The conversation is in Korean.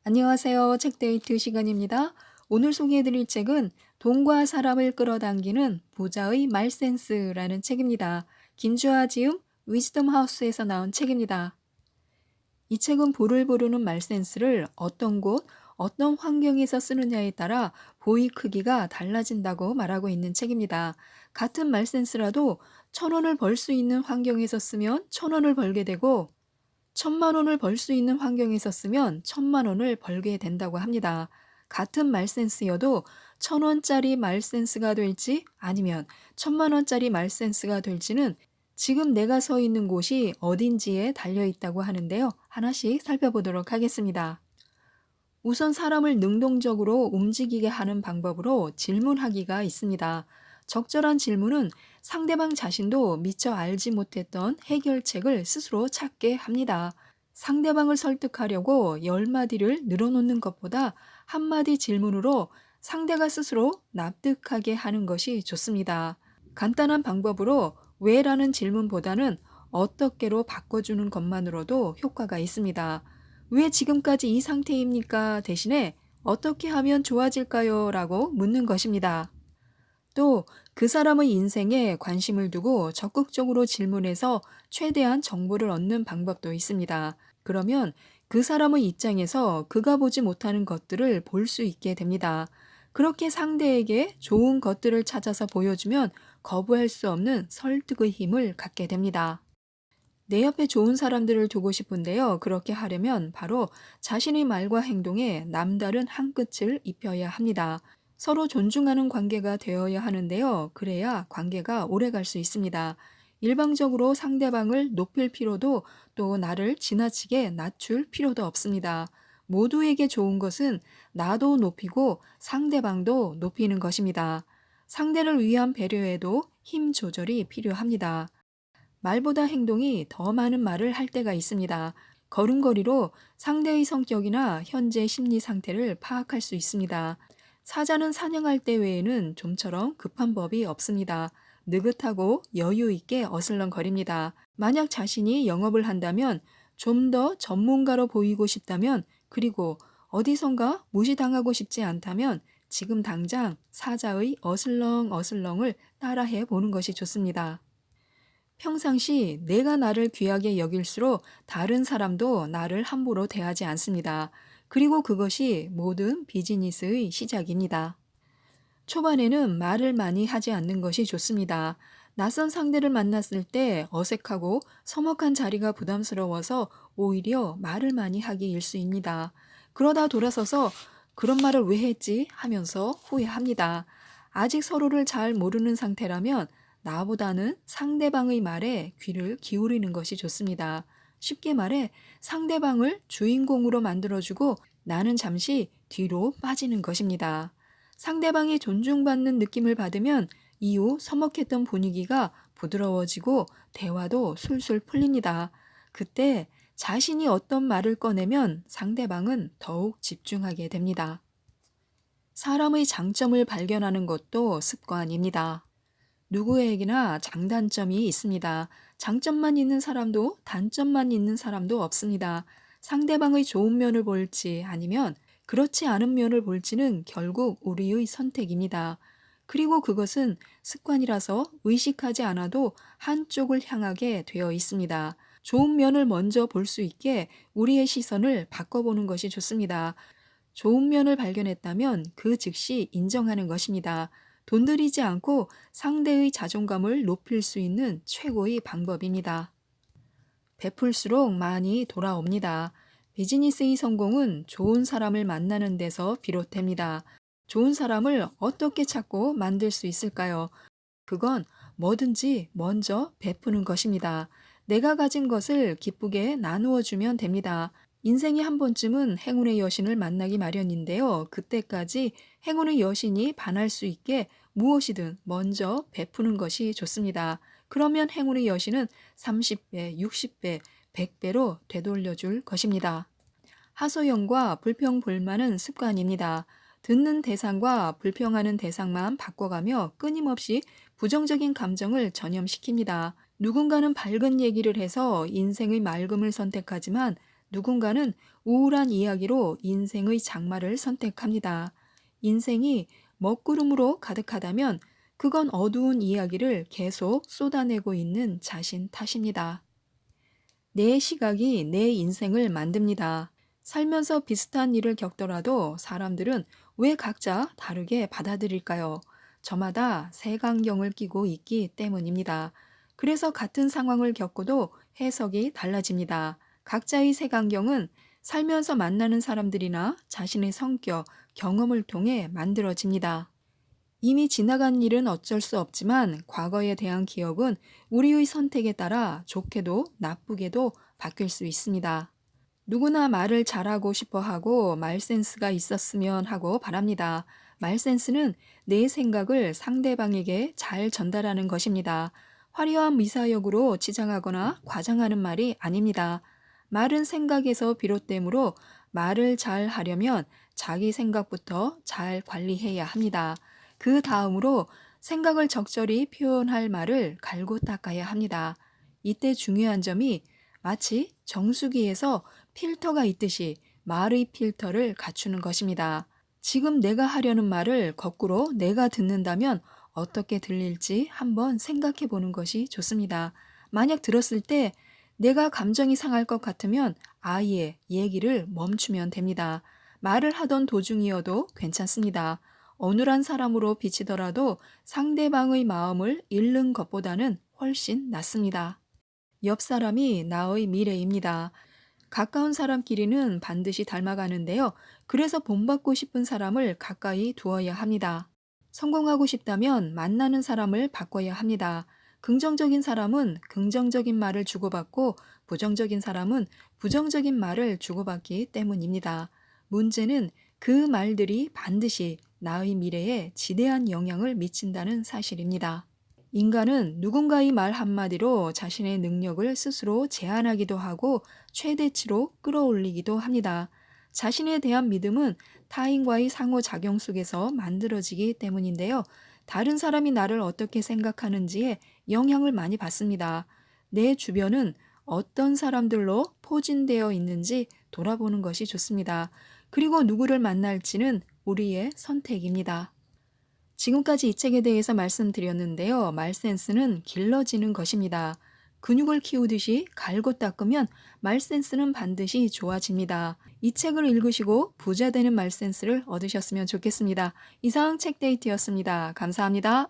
안녕하세요. 책데이트 시간입니다. 오늘 소개해드릴 책은 돈과 사람을 끌어당기는 부자의 말센스라는 책입니다. 김주아 지음 위즈덤 하우스에서 나온 책입니다. 이 책은 부를 부르는 말센스를 어떤 곳, 어떤 환경에서 쓰느냐에 따라 보이 크기가 달라진다고 말하고 있는 책입니다. 같은 말센스라도 1,000원을 벌 수 있는 환경에서 쓰면 1,000원을 벌게 되고 1,000만 원을 벌 수 있는 환경에서 쓰면 1,000만 원을 벌게 된다고 합니다. 같은 말센스여도 1,000원짜리 말센스가 될지 아니면 1,000만 원짜리 말센스가 될지는 지금 내가 서 있는 곳이 어딘지에 달려 있다고 하는데요. 하나씩 살펴보도록 하겠습니다. 우선 사람을 능동적으로 움직이게 하는 방법으로 질문하기가 있습니다. 적절한 질문은 상대방 자신도 미처 알지 못했던 해결책을 스스로 찾게 합니다. 상대방을 설득하려고 10마디를 늘어놓는 것보다 한마디 질문으로 상대가 스스로 납득하게 하는 것이 좋습니다. 간단한 방법으로 왜라는 질문보다는 어떻게로 바꿔주는 것만으로도 효과가 있습니다. 왜 지금까지 이 상태입니까? 대신에 어떻게 하면 좋아질까요? 라고 묻는 것입니다. 또 그 사람의 인생에 관심을 두고 적극적으로 질문해서 최대한 정보를 얻는 방법도 있습니다. 그러면 그 사람의 입장에서 그가 보지 못하는 것들을 볼 수 있게 됩니다. 그렇게 상대에게 좋은 것들을 찾아서 보여주면 거부할 수 없는 설득의 힘을 갖게 됩니다. 내 옆에 좋은 사람들을 두고 싶은데요. 그렇게 하려면 바로 자신의 말과 행동에 남다른 한 끝을 입혀야 합니다. 서로 존중하는 관계가 되어야 하는데요. 그래야 관계가 오래 갈 수 있습니다. 일방적으로 상대방을 높일 필요도 또 나를 지나치게 낮출 필요도 없습니다. 모두에게 좋은 것은 나도 높이고 상대방도 높이는 것입니다. 상대를 위한 배려에도 힘 조절이 필요합니다. 말보다 행동이 더 많은 말을 할 때가 있습니다. 걸음걸이로 상대의 성격이나 현재 심리 상태를 파악할 수 있습니다. 사자는 사냥할 때 외에는 좀처럼 급한 법이 없습니다. 느긋하고 여유 있게 어슬렁거립니다. 만약 자신이 영업을 한다면 좀 더 전문가로 보이고 싶다면 그리고 어디선가 무시당하고 싶지 않다면 지금 당장 사자의 어슬렁어슬렁을 따라해 보는 것이 좋습니다. 평상시 내가 나를 귀하게 여길수록 다른 사람도 나를 함부로 대하지 않습니다. 그리고 그것이 모든 비즈니스의 시작입니다. 초반에는 말을 많이 하지 않는 것이 좋습니다. 낯선 상대를 만났을 때 어색하고 서먹한 자리가 부담스러워서 오히려 말을 많이 하기 일쑤입니다. 그러다 돌아서서 그런 말을 왜 했지 하면서 후회합니다. 아직 서로를 잘 모르는 상태라면 나보다는 상대방의 말에 귀를 기울이는 것이 좋습니다. 쉽게 말해 상대방을 주인공으로 만들어주고 나는 잠시 뒤로 빠지는 것입니다. 상대방이 존중받는 느낌을 받으면 이후 서먹했던 분위기가 부드러워지고 대화도 술술 풀립니다. 그때 자신이 어떤 말을 꺼내면 상대방은 더욱 집중하게 됩니다. 사람의 장점을 발견하는 것도 습관입니다. 누구에게나 장단점이 있습니다. 장점만 있는 사람도 단점만 있는 사람도 없습니다. 상대방의 좋은 면을 볼지 아니면 그렇지 않은 면을 볼지는 결국 우리의 선택입니다. 그리고 그것은 습관이라서 의식하지 않아도 한쪽을 향하게 되어 있습니다. 좋은 면을 먼저 볼 수 있게 우리의 시선을 바꿔보는 것이 좋습니다. 좋은 면을 발견했다면 그 즉시 인정하는 것입니다. 돈 들이지 않고 상대의 자존감을 높일 수 있는 최고의 방법입니다. 베풀수록 많이 돌아옵니다. 비즈니스의 성공은 좋은 사람을 만나는 데서 비롯됩니다. 좋은 사람을 어떻게 찾고 만들 수 있을까요? 그건 뭐든지 먼저 베푸는 것입니다. 내가 가진 것을 기쁘게 나누어 주면 됩니다. 인생에 한 번쯤은 행운의 여신을 만나기 마련인데요. 그때까지 행운의 여신이 반할 수 있게 무엇이든 먼저 베푸는 것이 좋습니다. 그러면 행운의 여신은 30배, 60배, 100배로 되돌려 줄 것입니다. 하소연과 불평불만은 습관입니다. 듣는 대상과 불평하는 대상만 바꿔가며 끊임없이 부정적인 감정을 전염시킵니다. 누군가는 밝은 얘기를 해서 인생의 맑음을 선택하지만 누군가는 우울한 이야기로 인생의 장마를 선택합니다. 인생이 먹구름으로 가득하다면 그건 어두운 이야기를 계속 쏟아내고 있는 자신 탓입니다. 내 시각이 내 인생을 만듭니다. 살면서 비슷한 일을 겪더라도 사람들은 왜 각자 다르게 받아들일까요? 저마다 색안경을 끼고 있기 때문입니다. 그래서 같은 상황을 겪어도 해석이 달라집니다. 각자의 색안경은 살면서 만나는 사람들이나 자신의 성격, 경험을 통해 만들어집니다. 이미 지나간 일은 어쩔 수 없지만 과거에 대한 기억은 우리의 선택에 따라 좋게도 나쁘게도 바뀔 수 있습니다. 누구나 말을 잘하고 싶어 하고 말센스가 있었으면 하고 바랍니다. 말센스는 내 생각을 상대방에게 잘 전달하는 것입니다. 화려한 미사역으로 치장하거나 과장하는 말이 아닙니다. 말은 생각에서 비롯되므로 말을 잘 하려면 자기 생각부터 잘 관리해야 합니다. 그 다음으로 생각을 적절히 표현할 말을 갈고 닦아야 합니다. 이때 중요한 점이 마치 정수기에서 필터가 있듯이 말의 필터를 갖추는 것입니다. 지금 내가 하려는 말을 거꾸로 내가 듣는다면 어떻게 들릴지 한번 생각해 보는 것이 좋습니다. 만약 들었을 때 내가 감정이 상할 것 같으면 아예 얘기를 멈추면 됩니다. 말을 하던 도중이어도 괜찮습니다. 어눌한 사람으로 비치더라도 상대방의 마음을 잃는 것보다는 훨씬 낫습니다. 옆 사람이 나의 미래입니다. 가까운 사람끼리는 반드시 닮아가는데요. 그래서 본받고 싶은 사람을 가까이 두어야 합니다. 성공하고 싶다면 만나는 사람을 바꿔야 합니다. 긍정적인 사람은 긍정적인 말을 주고받고 부정적인 사람은 부정적인 말을 주고받기 때문입니다. 문제는 그 말들이 반드시 나의 미래에 지대한 영향을 미친다는 사실입니다. 인간은 누군가의 말 한마디로 자신의 능력을 스스로 제한하기도 하고 최대치로 끌어올리기도 합니다. 자신에 대한 믿음은 타인과의 상호작용 속에서 만들어지기 때문인데요. 다른 사람이 나를 어떻게 생각하는지에 영향을 많이 받습니다. 내 주변은 어떤 사람들로 포진되어 있는지 돌아보는 것이 좋습니다. 그리고 누구를 만날지는 우리의 선택입니다. 지금까지 이 책에 대해서 말씀드렸는데요. 말센스는 길러지는 것입니다. 근육을 키우듯이 갈고 닦으면 말센스는 반드시 좋아집니다. 이 책을 읽으시고 부자 되는 말센스를 얻으셨으면 좋겠습니다. 이상 책데이트였습니다. 감사합니다.